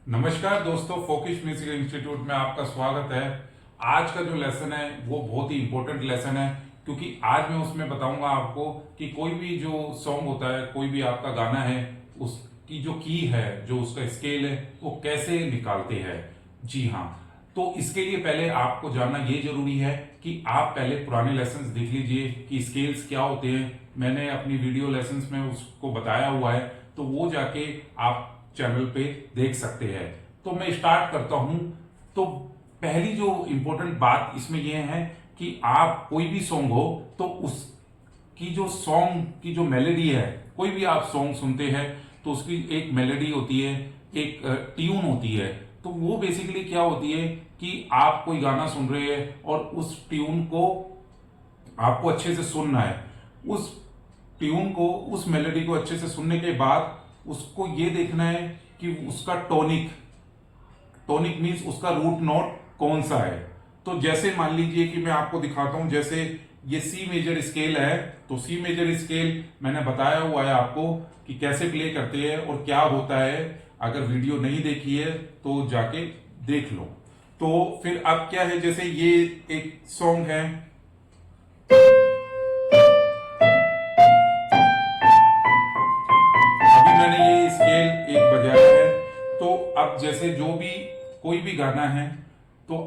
नमस्कार दोस्तों, folkish music institute में आपका स्वागत है। आज का जो लेसन है वो बहुत ही इंपॉर्टेंट लेसन है, क्योंकि आज मैं उसमें बताऊंगा आपको कि कोई भी जो सॉन्ग होता है, कोई भी आपका गाना है, उसकी जो की है, जो उसका स्केल है, वो कैसे निकालते हैं। जी हाँ, तो इसके लिए पहले आपको जानना ये जरूरी है कि आप पहले पुराने लेसन्स देख लीजिए कि स्केल्स क्या होते हैं। मैंने अपनी वीडियो लेसन्स में उसको बताया हुआ है, तो वो जाके आप चैनल पे देख सकते हैं। तो मैं स्टार्ट करता हूं। तो पहली जो इंपॉर्टेंट बात इसमें यह है कि आप कोई भी सॉन्ग हो तो उसकी जो सॉन्ग की जो मेलोडी है, कोई भी आप सॉन्ग सुनते हैं तो उसकी एक मेलोडी होती है, एक ट्यून होती है। तो वो बेसिकली क्या होती है कि आप कोई गाना सुन रहे हैं और उस ट्यून को आपको अच्छे से सुनना है। उस ट्यून को, उस मेलोडी को अच्छे से सुनने के बाद उसको ये देखना है कि उसका टोनिक, टोनिक मीन्स उसका रूट नोट कौन सा है। तो जैसे मान लीजिए कि मैं आपको दिखाता हूं, जैसे ये सी मेजर स्केल है, तो सी मेजर स्केल मैंने बताया हुआ है आपको कि कैसे प्ले करते हैं और क्या होता है। अगर वीडियो नहीं देखी है तो जाके देख लो। तो फिर अब क्या है, जैसे ये एक सॉन्ग है, अभी मैंने ये स्केल एक बजाया है। तो अब जैसे जो भी कोई भी गाना है, तो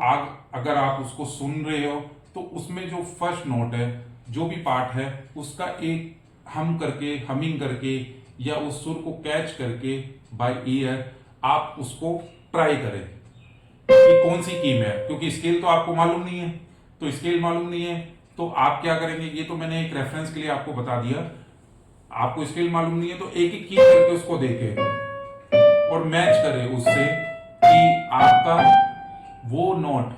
अगर आप उसको सुन रहे हो तो उसमें जो फर्स्ट नोट है, जो भी पार्ट है, उसका एक हम करके, हमिंग करके या उस सुर को कैच करके बाय ईयर आप उसको ट्राई करें कि कौन सी की में है। क्योंकि स्केल तो आपको मालूम नहीं है, तो स्केल मालूम नहीं है तो आप क्या करेंगे, ये तो मैंने एक रेफरेंस के लिए आपको बता दिया। आपको स्केल मालूम नहीं है तो एक एक की करके उसको देखें और मैच करें उससे कि आपका वो नोट,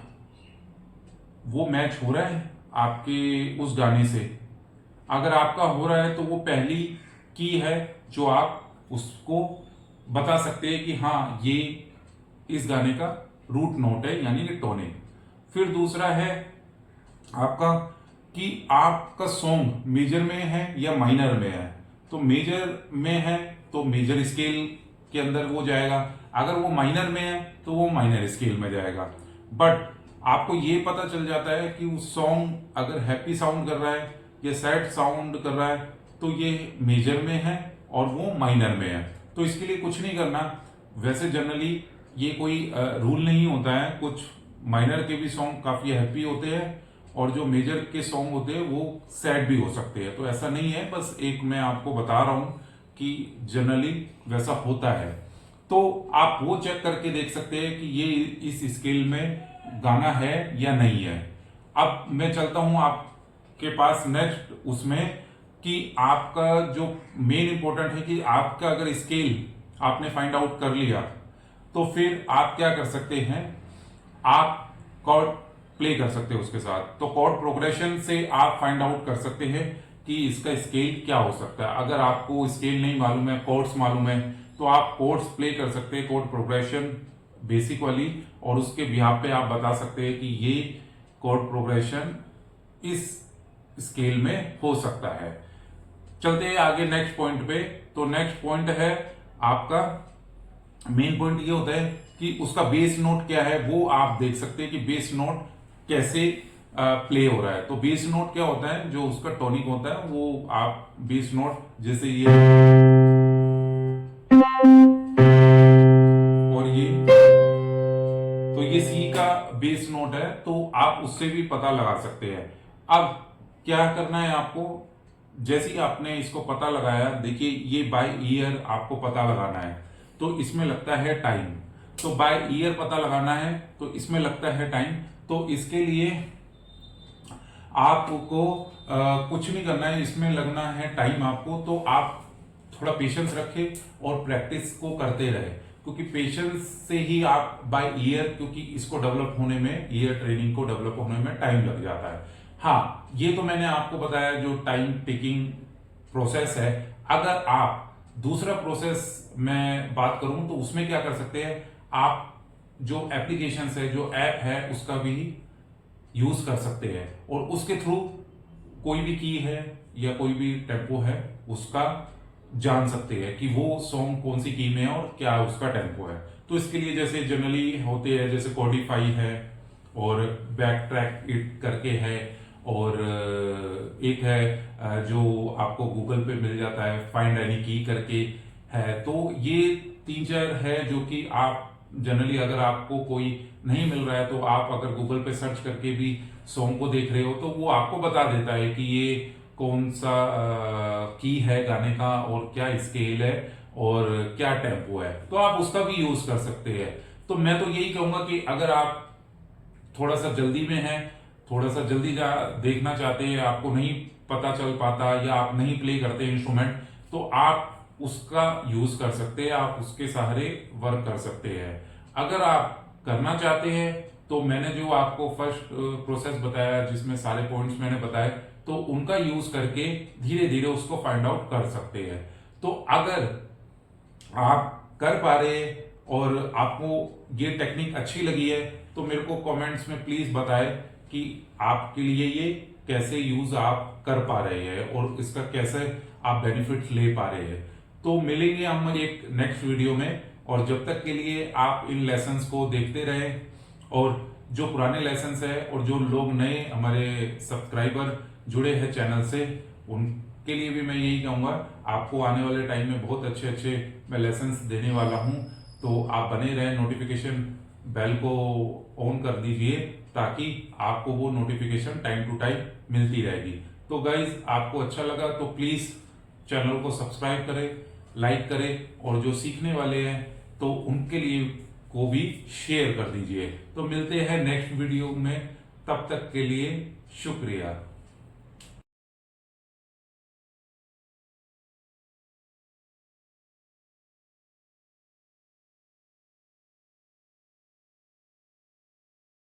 वो मैच हो रहा है आपके उस गाने से। अगर आपका हो रहा है तो वो पहली की है जो आप उसको बता सकते हैं कि हाँ, ये इस गाने का रूट नोट है, यानी कि टोनिक। फिर दूसरा है आपका कि आपका सॉन्ग मेजर में है या माइनर में है। तो मेजर में है तो मेजर स्केल के अंदर वो जाएगा, अगर वो माइनर में है तो वो माइनर स्केल में जाएगा। बट आपको ये पता चल जाता है कि वो सॉन्ग अगर हैप्पी साउंड कर रहा है या सैड साउंड कर रहा है तो ये मेजर में है और वो माइनर में है। तो इसके लिए कुछ नहीं करना। वैसे जनरली ये कोई रूल नहीं होता है, कुछ माइनर के भी सॉन्ग काफी हैप्पी होते हैं और जो मेजर के सॉन्ग होते हैं वो सैड भी हो सकते हैं। तो ऐसा नहीं है, बस एक मैं आपको बता रहा हूं कि जनरली वैसा होता है। तो आप वो चेक करके देख सकते हैं कि ये इस स्केल में गाना है या नहीं है। अब मैं चलता हूं आपके पास नेक्स्ट उसमें कि आपका जो मेन इंपॉर्टेंट है कि आपका अगर स्केल आपने फाइंड आउट कर लिया तो फिर आप क्या कर सकते हैं, आप कॉर्ड प्ले कर सकते हैं उसके साथ। तो कॉर्ड प्रोग्रेशन से आप फाइंड आउट कर सकते हैं कि इसका स्केल क्या हो सकता है। अगर आपको स्केल नहीं मालूम है, कॉर्ड्स मालूम है, तो आप कॉर्ड्स प्ले कर सकते हैं, कॉर्ड प्रोग्रेशन बेसिक वाली, और उसके बिहाफ पे आप बता सकते हैं कि ये कॉर्ड प्रोग्रेशन इस स्केल में हो सकता है। चलते हैं आगे नेक्स्ट पॉइंट पे। तो नेक्स्ट पॉइंट है आपका, मेन पॉइंट ये होता है कि उसका बेस नोट क्या है। वो आप देख सकते हैं कि बेस नोट कैसे प्ले हो रहा है। तो बेस नोट क्या होता है, जो उसका टोनिक होता है, वो आप बेस नोट जैसे ये और ये, तो ये सी का बेस नोट है, तो आप उससे भी पता लगा सकते हैं। अब क्या करना है आपको, जैसे ही आपने इसको पता लगाया, देखिए ये बाय ईयर आपको पता लगाना है, तो इसमें लगता है टाइम। तो बाय ईयर पता लगाना है तो इसमें लगता है टाइम। तो इसके लिए आपको कुछ नहीं करना है, इसमें लगना है टाइम आपको। तो आप थोड़ा पेशेंस रखें और प्रैक्टिस को करते रहे, क्योंकि पेशेंस से ही आप बाय ईयर, क्योंकि इसको डेवलप होने में, ईयर ट्रेनिंग को डेवलप होने में टाइम लग जाता है। हाँ, ये तो मैंने आपको बताया जो टाइम टेकिंग प्रोसेस है। अगर आप दूसरा प्रोसेस में बात करूं तो उसमें क्या कर सकते हैं, आप जो एप्लीकेशन है, जो ऐप है, उसका भी यूज कर सकते हैं और उसके थ्रू कोई भी की है या कोई भी टेम्पो है उसका जान सकते हैं कि वो सॉन्ग कौन सी की में है और क्या उसका टेम्पो है। तो इसके लिए जैसे जनरली होते हैं, जैसे कोडिफाई है और बैक ट्रैक इट करके है, और एक है जो आपको गूगल पे मिल जाता है, फाइंड एनी की करके है। तो ये 3-4 है जो कि आप जनरली अगर आपको कोई नहीं मिल रहा है तो आप अगर गूगल पे सर्च करके भी सॉन्ग को देख रहे हो तो वो आपको बता देता है कि ये कौन सा की है गाने का और क्या स्केल है और क्या टेम्पो है, तो आप उसका भी यूज कर सकते हैं। तो मैं तो यही कहूंगा कि अगर आप थोड़ा सा जल्दी में है, थोड़ा सा जल्दी देखना चाहते हैं, आपको नहीं पता चल पाता या आप नहीं प्ले करते इंस्ट्रूमेंट, तो आप उसका यूज कर सकते हैं, आप उसके सहारे वर्क कर सकते हैं। अगर आप करना चाहते हैं तो मैंने जो आपको फर्स्ट प्रोसेस बताया जिसमें सारे पॉइंट्स मैंने बताए, तो उनका यूज करके धीरे धीरे उसको फाइंड आउट कर सकते हैं। तो अगर आप कर पा रहे हैं और आपको ये टेक्निक अच्छी लगी है तो मेरे को कमेंट्स में प्लीज बताएं कि आपके लिए ये कैसे यूज आप कर पा रहे हैं और इसका कैसे आप बेनिफिट ले पा रहे हैं। तो मिलेंगे हम एक नेक्स्ट वीडियो में, और जब तक के लिए आप इन लेसन्स को देखते रहें, और जो पुराने लेसन्स है और जो लोग नए हमारे सब्सक्राइबर जुड़े हैं चैनल से, उनके लिए भी मैं यही कहूंगा, आपको आने वाले टाइम में बहुत अच्छे अच्छे मैं लेसन्स देने वाला हूं। तो आप बने रहें, नोटिफिकेशन बेल को ऑन कर दीजिए ताकि आपको वो नोटिफिकेशन टाइम टू टाइम मिलती रहेगी। तो गाइज आपको अच्छा लगा तो प्लीज चैनल को सब्सक्राइब करें, लाइक करें, और जो सीखने वाले हैं तो उनके लिए को भी शेयर कर दीजिए। तो मिलते हैं नेक्स्ट वीडियो में, तब तक के लिए शुक्रिया।